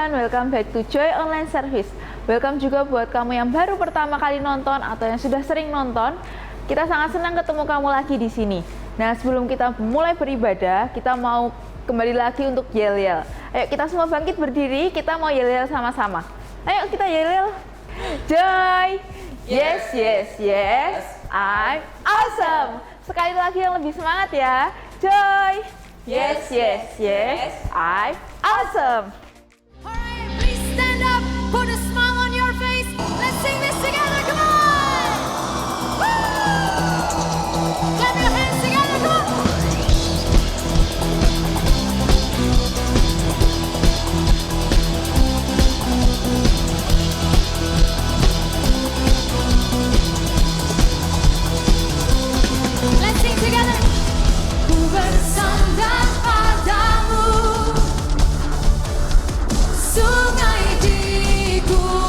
everyone, welcome back to Joy Online Service. Welcome juga buat kamu yang baru pertama kali nonton atau yang sudah sering nonton. Kita sangat senang ketemu kamu lagi di sini. Nah, sebelum kita mulai beribadah, kita mau kembali lagi untuk yel-yel. Ayo kita semua bangkit berdiri, kita mau yel-yel sama-sama. Ayo kita yel-yel. Joy, yes, yes, yes, I'm awesome. Sekali lagi yang lebih semangat ya. Joy, yes, yes, yes, I'm awesome. Alright, please stand up, put a smile on your face. Let's sing this together, come on! Woo! Clap your hands together, come on! Let's sing together. Ku bersandar padamu, sungai di gunung.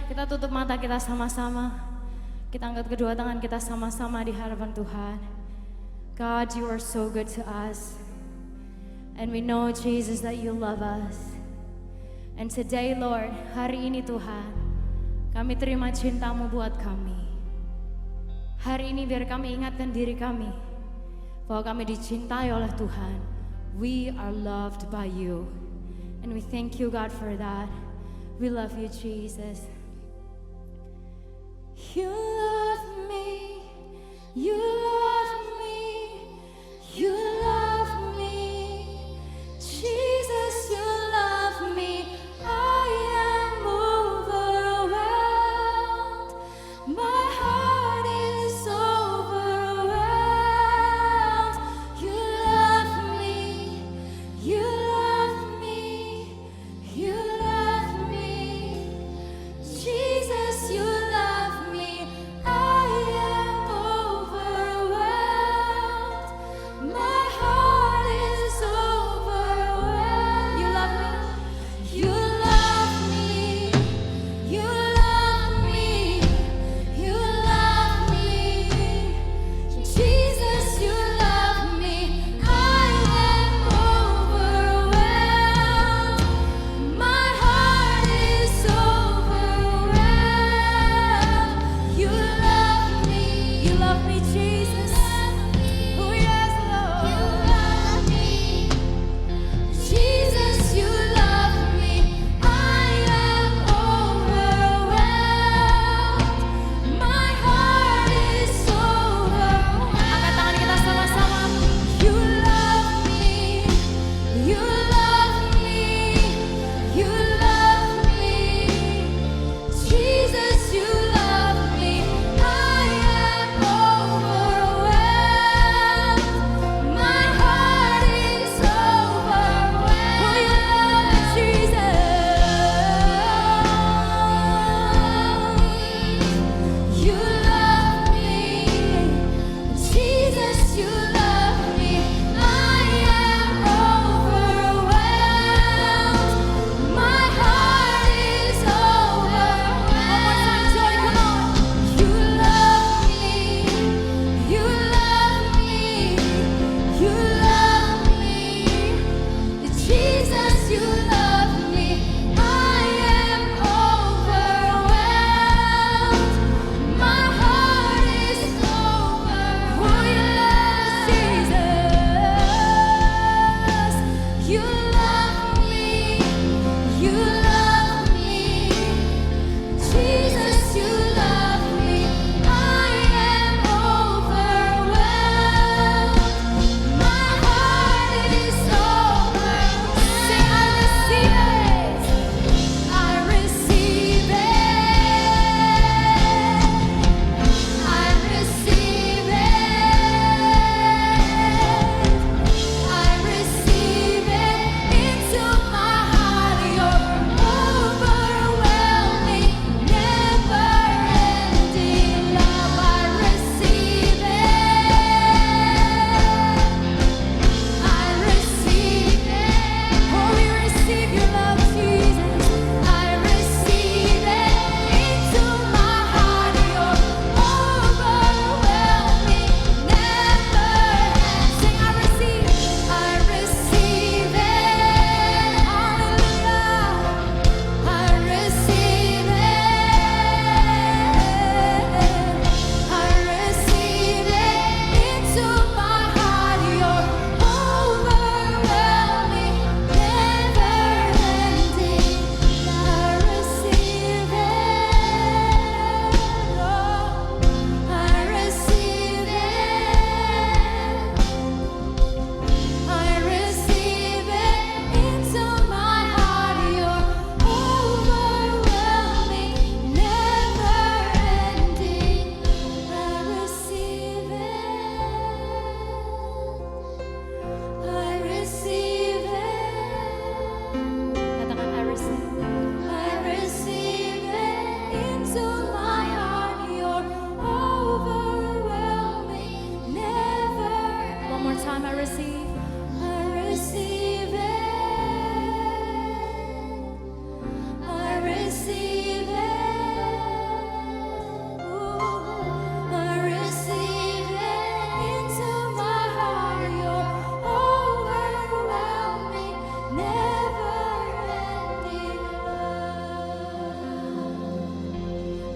kita tutup mata kita sama-sama. Kita angkat kedua tangan kita sama-sama di hadapan Tuhan. God, you are so good to us. And we know, Jesus, that you love us. And today, Lord, hari ini Tuhan, kami terima cinta-Mu buat kami. Hari ini biar kami ingatkan diri kami bahwa kami dicintai oleh Tuhan. We are loved by you. And we thank you, God, for that. We love you, Jesus. You love me. You love me. You love me. Jesus, you love me. I am overwhelmed. My heart is overwhelmed. You love me. You love me. You love me. Jesus, you love me. I am overwhelmed.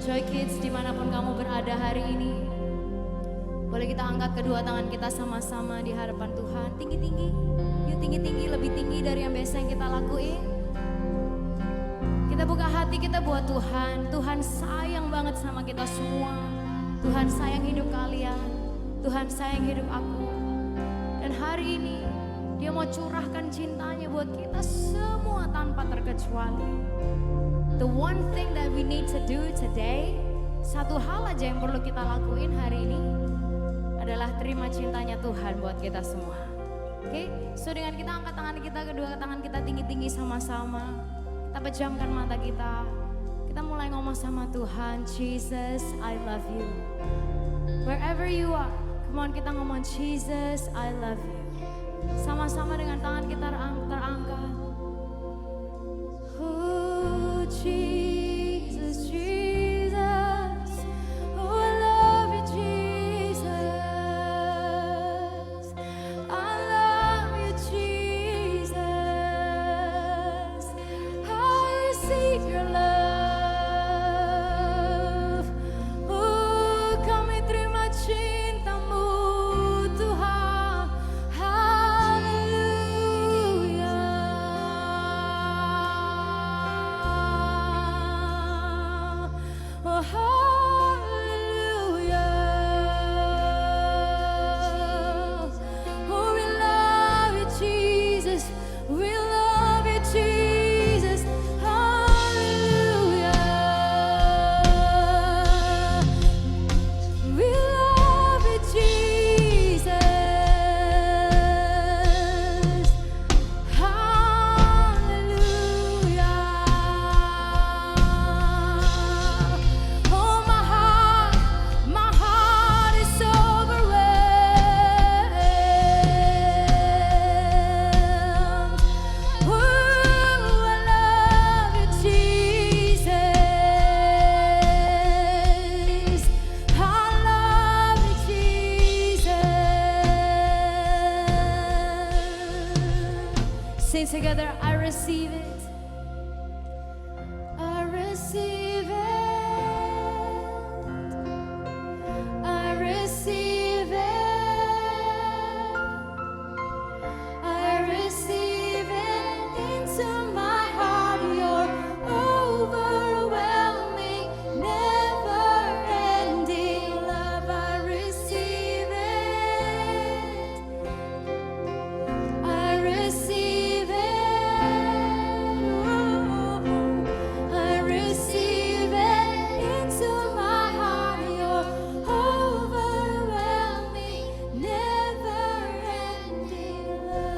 Joy Kids, dimanapun kamu berada hari ini, boleh kita angkat kedua tangan kita sama-sama di hadapan Tuhan. Tinggi-tinggi, yuk tinggi-tinggi, lebih tinggi dari yang biasa yang kita lakuin. Kita buka hati kita buat Tuhan. Tuhan sayang banget sama kita semua. Tuhan sayang hidup kalian. Tuhan sayang hidup aku. Dan hari ini Dia mau curahkan cintanya buat kita semua tanpa terkecuali. The one thing that we need to do today, satu hal aja yang perlu kita lakuin hari ini adalah terima cintanya Tuhan buat kita semua. Oke, so dengan kita angkat tangan kita, kedua tangan kita tinggi-tinggi sama-sama. Kita pejamkan mata kita. Kita mulai ngomong sama Tuhan, Jesus, I love you. Wherever you are, come on kita ngomong, Jesus, I love you. Sama-sama dengan tangan kita terangkat. Oh, Jesus, Jesus. Oh, I love you, Jesus. I love you, Jesus. I receive your love. Oh, kami terima cintamu, Tuhan. Hallelujah. Oh, hallelujah. Oh, we love you, Jesus. We love you, Jesus. Hallelujah. We love you, Jesus. Hallelujah. Oh, my heart is overwhelmed. Oh, I love you, Jesus. I love you, Jesus. Sing together, I receive it. I receive it. I receive it. I receive it into my heart. Your overwhelming, never-ending love. I receive it. I receive it. I receive it into my heart. Your overwhelming, never-ending love.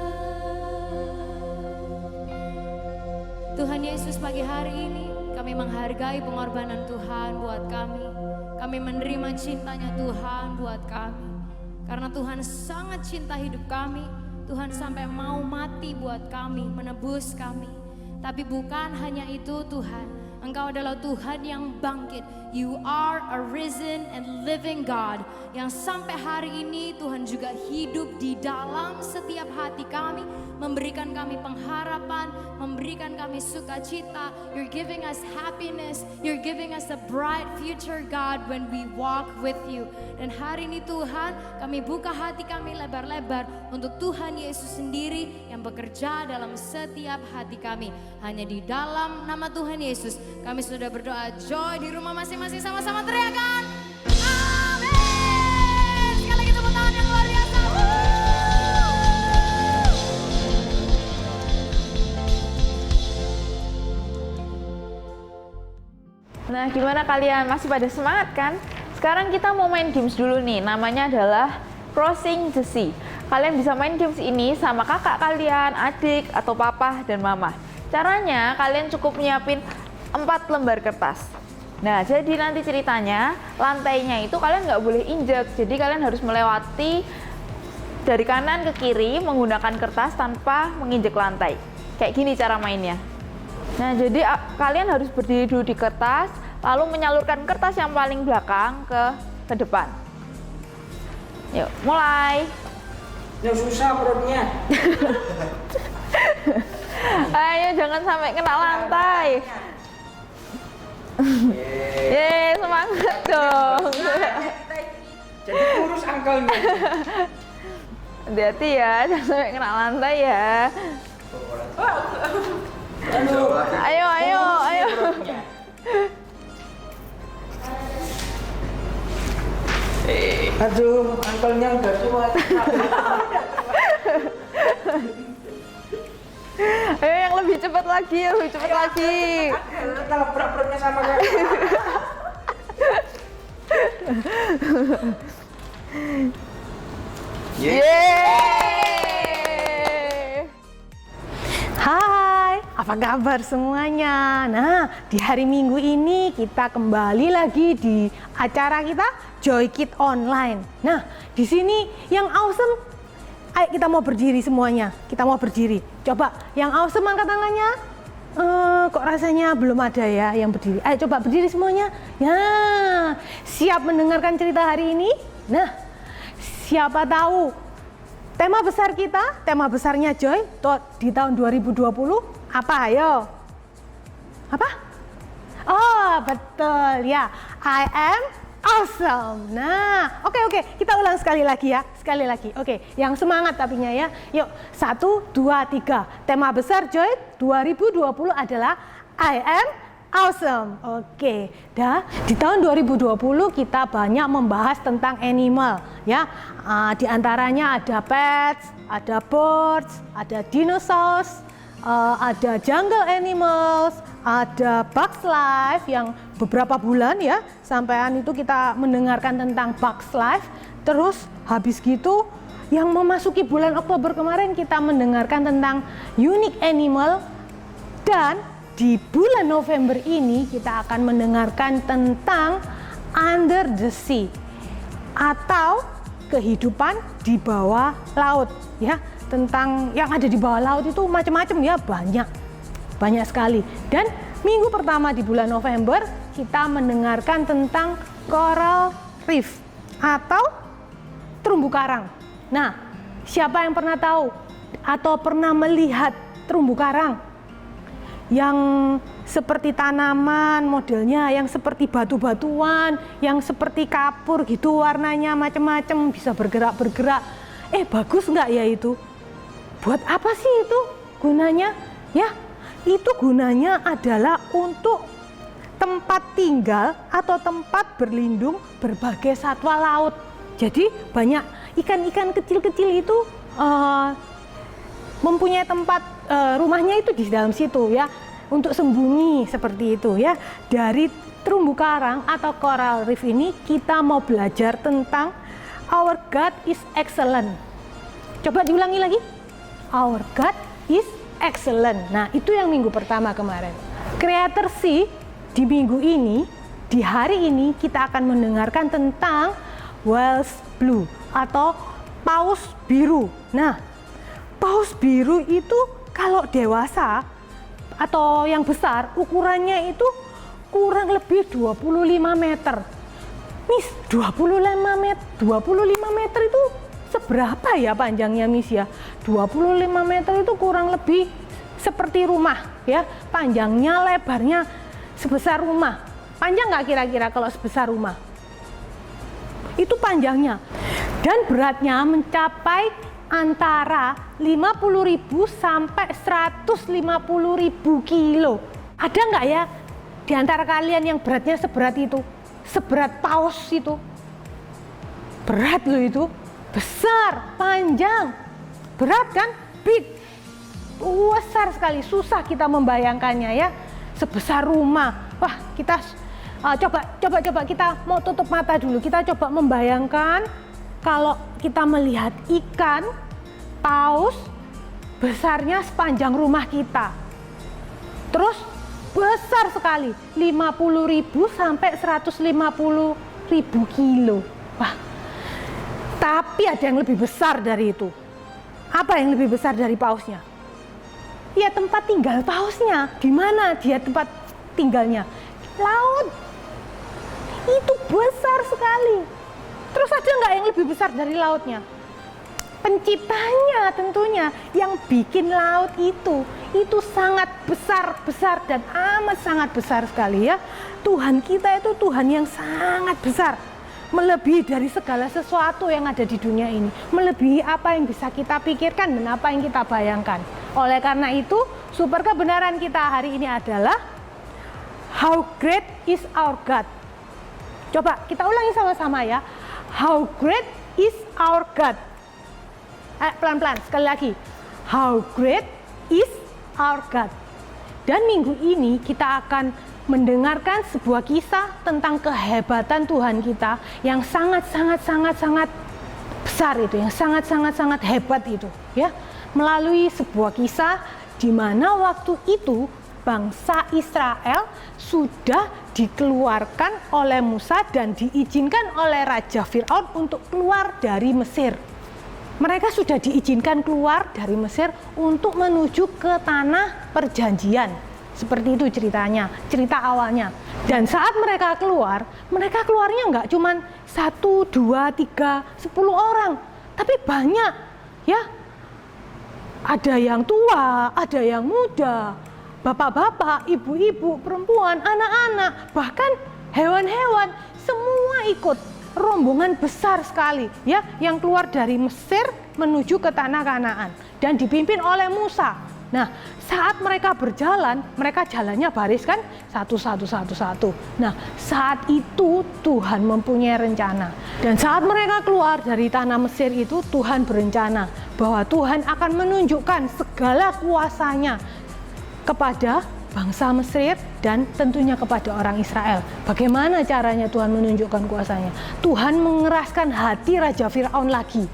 Tuhan Yesus, pagi hari ini kami menghargai pengorbanan Tuhan buat kami. Kami menerima cintanya Tuhan buat kami. Karena Tuhan sangat cinta hidup kami. Tuhan sampai mau mati buat kami, menebus kami. Tapi bukan hanya itu Tuhan, Engkau adalah Tuhan yang bangkit. You are a risen and living God. Yang sampai hari ini Tuhan juga hidup di dalam setiap hati kami. Memberikan kami pengharapan, memberikan kami sukacita. You're giving us happiness. You're giving us a bright future, God, when we walk with you. Dan hari ini Tuhan, kami buka hati kami lebar-lebar untuk Tuhan Yesus sendiri yang bekerja dalam setiap hati kami. Hanya di dalam nama Tuhan Yesus, kami sudah berdoa. Joy di rumah masing-masing sama-sama teriakan. Amin. Sekali lagi tepuk tangan yang luar biasa. Nah, gimana kalian? Masih pada semangat kan? Sekarang kita mau main games dulu nih. Namanya adalah Crossing the Sea. Kalian bisa main games ini sama kakak kalian, adik, atau papa dan mama. Caranya kalian cukup nyiapin 4 lembar kertas. Nah, jadi nanti ceritanya lantainya itu kalian nggak boleh injek. Jadi kalian harus melewati dari kanan ke kiri menggunakan kertas tanpa menginjek lantai. Kayak gini cara mainnya. Nah, jadi kalian harus berdiri dulu di kertas, lalu menyalurkan kertas yang paling belakang ke depan. Yuk, mulai. Yang susah perutnya. Ayo, jangan sampai kena lantai. Yeay, banget dong. Jadi kurus angkelnya. Hati-hati ya, jangan sampai kena lantai ya. Ayo, ayo, ayo. Aduh, angkelnya udah tua. Ayo yang lebih cepat lagi, lebih cepat lagi. Nabrak perutnya sama kayak. Yeay! Hai, apa kabar semuanya? Nah, di hari Minggu ini kita kembali lagi di acara kita Joy Kid Online. Nah, di sini yang awesome, ayo kita mau berdiri semuanya. Kita mau berdiri. Coba yang awesome angkat tangannya. Kok rasanya belum ada ya yang berdiri. Ayo coba berdiri semuanya. Ya, siap mendengarkan cerita hari ini? Nah, siapa tahu tema besar kita, tema besarnya Joy di tahun 2020 apa? Ayo. Apa? Oh, betul ya. I am awesome. Nah, oke. Kita ulang sekali lagi ya. Sekali lagi. Oke, yang semangat tapinya ya. Yuk, 1, 2, 3. Tema besar Joy 2020 adalah I am awesome. Oke, di tahun 2020 kita banyak membahas tentang animal ya. Di antaranya ada pets, ada birds, ada dinosaurs, ada jungle animals, ada bugs life yang beberapa bulan ya sampaian itu kita mendengarkan tentang bugs life. Terus habis gitu yang memasuki bulan Oktober kemarin kita mendengarkan tentang unique animal, dan di bulan November ini kita akan mendengarkan tentang under the sea atau kehidupan di bawah laut ya. Tentang yang ada di bawah laut itu macam-macam ya, banyak sekali. Dan minggu pertama di bulan November kita mendengarkan tentang coral reef atau terumbu karang. Nah, siapa yang pernah tahu atau pernah melihat terumbu karang yang seperti tanaman modelnya, yang seperti batu-batuan, yang seperti kapur gitu warnanya macam-macam, bisa bergerak-bergerak. Bagus nggak ya itu? Buat apa sih itu gunanya? Ya, itu gunanya adalah untuk tempat tinggal atau tempat berlindung berbagai satwa laut. Jadi banyak ikan-ikan kecil-kecil itu mempunyai tempat rumahnya itu di dalam situ ya, untuk sembunyi seperti itu ya. Dari terumbu karang atau coral reef ini kita mau belajar tentang our God is excellent. Coba diulangi lagi. Our God is excellent. Nah, itu yang minggu pertama kemarin. Creator Sea di minggu ini, di hari ini kita akan mendengarkan tentang whales blue atau paus biru. Nah, paus biru itu kalau dewasa atau yang besar ukurannya itu kurang lebih 25 meter. Miss, 25 meter itu seberapa ya panjangnya Miss ya? 25 meter itu kurang lebih seperti rumah ya. Panjangnya, lebarnya sebesar rumah. Panjang nggak kira-kira kalau sebesar rumah? Itu panjangnya. Dan beratnya mencapai antara 50.000 sampai 150.000 kilo. Ada nggak ya di antara kalian yang beratnya seberat itu? Seberat paus itu? Berat loh itu. Besar, panjang, berat kan? Big, besar sekali, susah kita membayangkannya ya. Sebesar rumah. Wah, kita coba kita mau tutup mata dulu. Kita coba membayangkan kalau kita melihat ikan paus besarnya sepanjang rumah kita. Terus besar sekali, 50.000 sampai 150.000 kilo. Wah. Tapi ada yang lebih besar dari itu. Apa yang lebih besar dari pausnya? Ya, tempat tinggal pausnya. Di mana dia tempat tinggalnya? Laut. Itu besar sekali. Terus ada nggak yang lebih besar dari lautnya? Penciptanya tentunya, yang bikin laut itu sangat besar dan amat sangat besar sekali ya. Tuhan kita itu Tuhan yang sangat besar, melebihi dari segala sesuatu yang ada di dunia ini, melebihi apa yang bisa kita pikirkan dan apa yang kita bayangkan. Oleh karena itu, super kebenaran kita hari ini adalah how great is our God. Coba kita ulangi sama-sama ya. How great is our God. Pelan-pelan sekali lagi. How great is our God. Dan minggu ini kita akan mendengarkan sebuah kisah tentang kehebatan Tuhan kita yang sangat besar itu, yang sangat hebat itu, ya. Melalui sebuah kisah di mana waktu itu bangsa Israel sudah dikeluarkan oleh Musa dan diizinkan oleh Raja Fir'aun untuk keluar dari Mesir. Mereka sudah diizinkan keluar dari Mesir untuk menuju ke tanah perjanjian. Seperti itu ceritanya, cerita awalnya. Dan saat mereka keluarnya nggak cuma 1, 2, 3, 10 orang, tapi banyak, ya. Ada yang tua, ada yang muda, bapak-bapak, ibu-ibu, perempuan, anak-anak, bahkan hewan-hewan, semua ikut. Rombongan besar sekali, ya, yang keluar dari Mesir menuju ke tanah Kanaan dan dipimpin oleh Musa. Nah, saat mereka berjalan, mereka jalannya baris kan, satu. Nah, saat itu Tuhan mempunyai rencana. Dan saat mereka keluar dari tanah Mesir itu, Tuhan berencana bahwa Tuhan akan menunjukkan segala kuasanya kepada bangsa Mesir dan tentunya kepada orang Israel. Bagaimana caranya Tuhan menunjukkan kuasanya? Tuhan mengeraskan hati Raja Fir'aun lagi.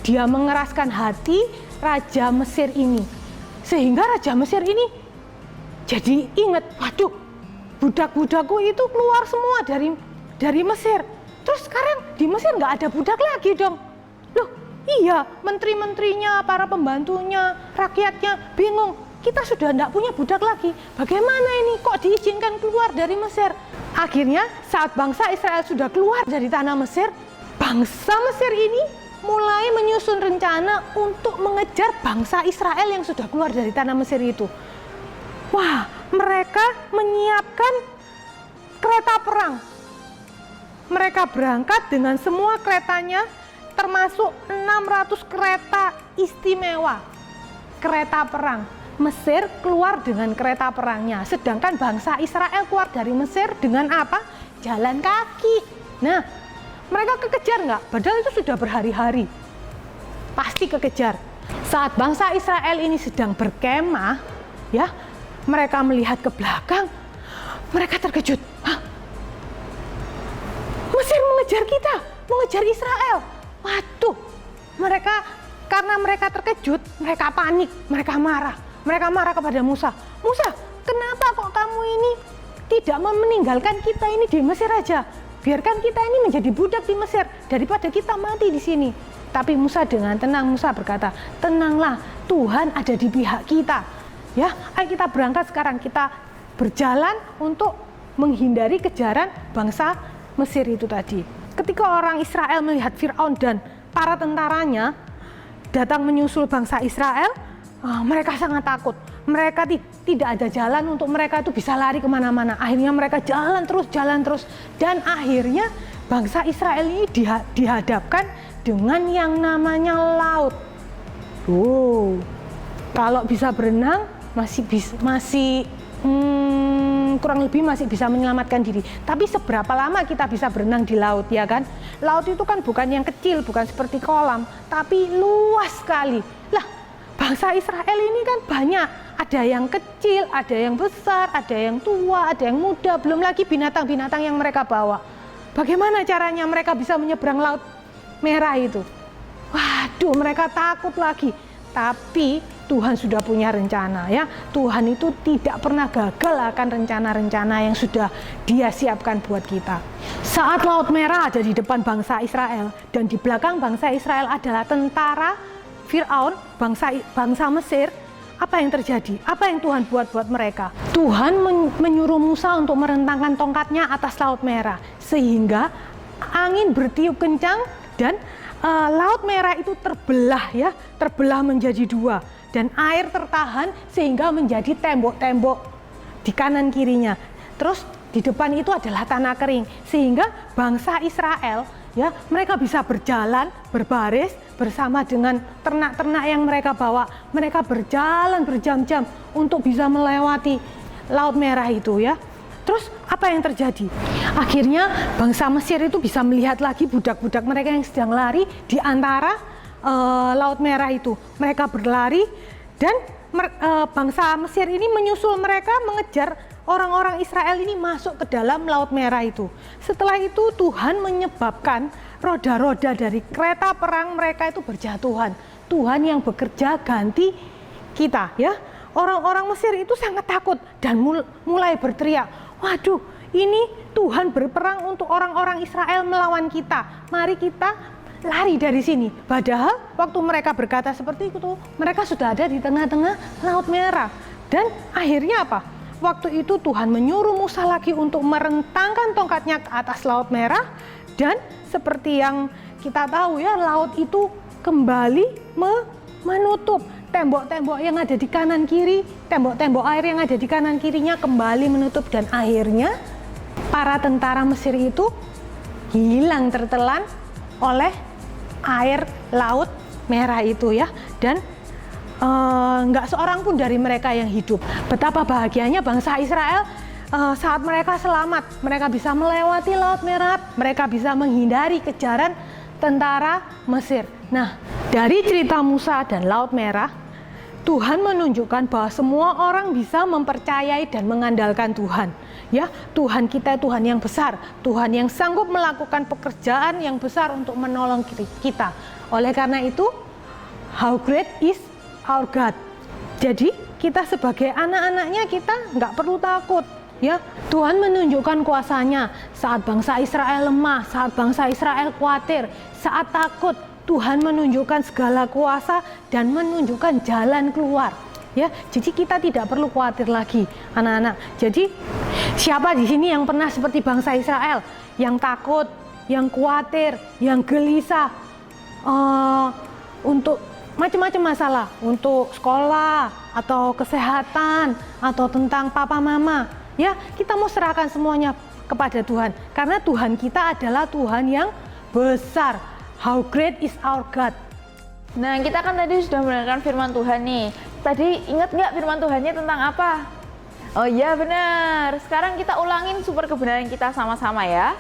Dia mengeraskan hati Raja Mesir ini. Sehingga Raja Mesir ini jadi ingat, waduh, budak-budakku itu keluar semua dari Mesir. Terus sekarang di Mesir nggak ada budak lagi dong. Loh, iya, menteri-menterinya, para pembantunya, rakyatnya bingung. Kita sudah tidak punya budak lagi. Bagaimana ini? Kok diizinkan keluar dari Mesir? Akhirnya saat bangsa Israel sudah keluar dari tanah Mesir, bangsa Mesir ini mulai menyusun rencana untuk mengejar bangsa Israel yang sudah keluar dari tanah Mesir itu. Wah, mereka menyiapkan kereta perang. Mereka berangkat dengan semua keretanya, termasuk 600 kereta istimewa. Kereta perang. Mesir keluar dengan kereta perangnya, sedangkan bangsa Israel keluar dari Mesir dengan apa? Jalan kaki. Nah, mereka kekejar nggak? Padahal itu sudah berhari-hari. Pasti kekejar. Saat bangsa Israel ini sedang berkemah, ya, mereka melihat ke belakang, mereka terkejut. Hah? Mesir mengejar kita, mengejar Israel. Waduh, karena mereka terkejut, mereka panik, mereka marah. Mereka marah kepada Musa. Musa, kenapa kok kamu ini tidak meninggalkan kita ini di Mesir aja? Biarkan kita ini menjadi budak di Mesir daripada kita mati di sini. Tapi Musa dengan tenang, Musa berkata, tenanglah, Tuhan ada di pihak kita. Ya, ayo kita berangkat sekarang, kita berjalan untuk menghindari kejaran bangsa Mesir itu tadi. Ketika orang Israel melihat Fir'aun dan para tentaranya datang menyusul bangsa Israel, mereka sangat takut. Mereka tidak ada jalan untuk mereka itu bisa lari kemana-mana. Akhirnya mereka jalan terus. Dan akhirnya bangsa Israel ini dihadapkan dengan yang namanya laut. Kalau bisa berenang kurang lebih masih bisa menyelamatkan diri. Tapi seberapa lama kita bisa berenang di laut, ya kan? Laut itu kan bukan yang kecil, bukan seperti kolam, tapi luas sekali. Lah, bangsa Israel ini kan banyak, ada yang kecil, ada yang besar, ada yang tua, ada yang muda, belum lagi binatang-binatang yang mereka bawa. Bagaimana caranya mereka bisa menyeberang Laut Merah itu? Waduh, mereka takut lagi. Tapi Tuhan sudah punya rencana, ya. Tuhan itu tidak pernah gagal akan rencana-rencana yang sudah Dia siapkan buat kita. Saat Laut Merah ada di depan bangsa Israel dan di belakang bangsa Israel adalah tentara Fir'aun, bangsa Mesir, apa yang terjadi? Apa yang Tuhan buat mereka? Tuhan menyuruh Musa untuk merentangkan tongkatnya atas Laut Merah, sehingga angin bertiup kencang dan Laut Merah itu terbelah menjadi dua, dan air tertahan sehingga menjadi tembok-tembok di kanan kirinya. Terus di depan itu adalah tanah kering, sehingga bangsa Israel ya mereka bisa berjalan berbaris bersama dengan ternak-ternak yang mereka bawa. Mereka berjalan berjam-jam untuk bisa melewati Laut Merah itu ya. Terus apa yang terjadi? Akhirnya bangsa Mesir itu bisa melihat lagi budak-budak mereka yang sedang lari di antara Laut Merah itu. Mereka berlari dan bangsa Mesir ini menyusul mereka, mengejar orang-orang Israel ini masuk ke dalam Laut Merah itu. Setelah itu Tuhan menyebabkan roda-roda dari kereta perang mereka itu berjatuhan. Tuhan yang bekerja ganti kita ya. Orang-orang Mesir itu sangat takut dan mulai berteriak, waduh, ini Tuhan berperang untuk orang-orang Israel melawan kita. Mari kita lari dari sini. Padahal waktu mereka berkata seperti itu, mereka sudah ada di tengah-tengah Laut Merah. Dan akhirnya apa? Waktu itu Tuhan menyuruh Musa lagi untuk merentangkan tongkatnya ke atas Laut Merah. Dan seperti yang kita tahu ya, laut itu kembali menutup. Tembok-tembok yang ada di kanan kiri, tembok-tembok air yang ada di kanan kirinya kembali menutup. Dan akhirnya para tentara Mesir itu hilang tertelan oleh air Laut Merah itu ya. Dan nggak seorang pun dari mereka yang hidup. Betapa bahagianya bangsa Israel saat mereka selamat. Mereka bisa melewati Laut Merah, mereka bisa menghindari kejaran tentara Mesir. Nah, dari cerita Musa dan Laut Merah, Tuhan menunjukkan bahwa semua orang bisa mempercayai dan mengandalkan Tuhan. Ya, Tuhan kita Tuhan yang besar, Tuhan yang sanggup melakukan pekerjaan yang besar untuk menolong kita. Oleh karena itu, how great is our God. Jadi, kita sebagai anak-anaknya kita nggak perlu takut. Ya, Tuhan menunjukkan kuasanya saat bangsa Israel lemah, saat bangsa Israel khawatir, saat takut. Tuhan menunjukkan segala kuasa dan menunjukkan jalan keluar. Ya, jadi kita tidak perlu khawatir lagi, anak-anak. Jadi siapa di sini yang pernah seperti bangsa Israel, yang takut, yang khawatir, yang gelisah untuk macam-macam masalah, untuk sekolah atau kesehatan atau tentang papa mama? Ya, kita mau serahkan semuanya kepada Tuhan, karena Tuhan kita adalah Tuhan yang besar. How great is our God. Nah, kita kan tadi sudah mendengarkan firman Tuhan nih. Tadi ingat nggak firman Tuhannya tentang apa? Oh iya, benar. Sekarang kita ulangin super kebenaran kita sama-sama ya.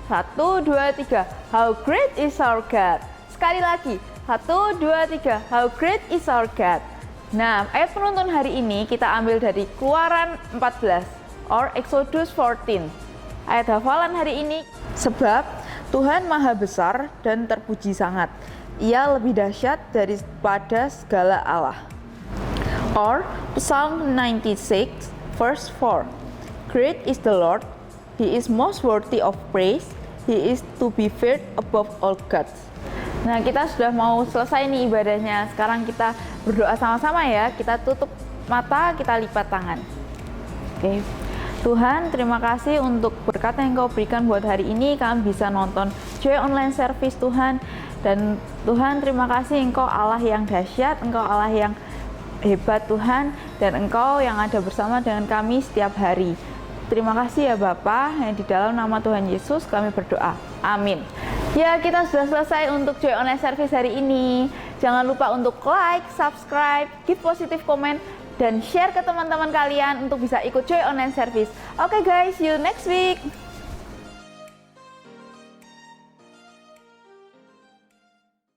1, 2, 3. How great is our God. Sekali lagi. 1, 2, 3. How great is our God. Nah, ayat penuntun hari ini kita ambil dari Keluaran 14 or Exodus 14. Ayat hafalan hari ini, sebab Tuhan Maha Besar dan terpuji sangat. Ia lebih dahsyat daripada segala Allah. Or Psalm 96 verse 4. Great is the Lord, He is most worthy of praise, He is to be feared above all gods. Nah, kita sudah mau selesai nih ibadahnya. Sekarang kita berdoa sama-sama ya. Kita tutup mata, kita lipat tangan. Oke. Tuhan, terima kasih untuk berkat yang Kau berikan buat hari ini. Kami bisa nonton Joy Online Service Tuhan. Dan Tuhan, terima kasih Engkau Allah yang dahsyat, Engkau Allah yang hebat Tuhan. Dan Engkau yang ada bersama dengan kami setiap hari. Terima kasih ya Bapa, yang di dalam nama Tuhan Yesus kami berdoa. Amin. Ya, kita sudah selesai untuk Joy Online Service hari ini. Jangan lupa untuk like, subscribe, give positive comment, dan share ke teman-teman kalian untuk bisa ikut Joy Online Service. Oke guys, see you next week.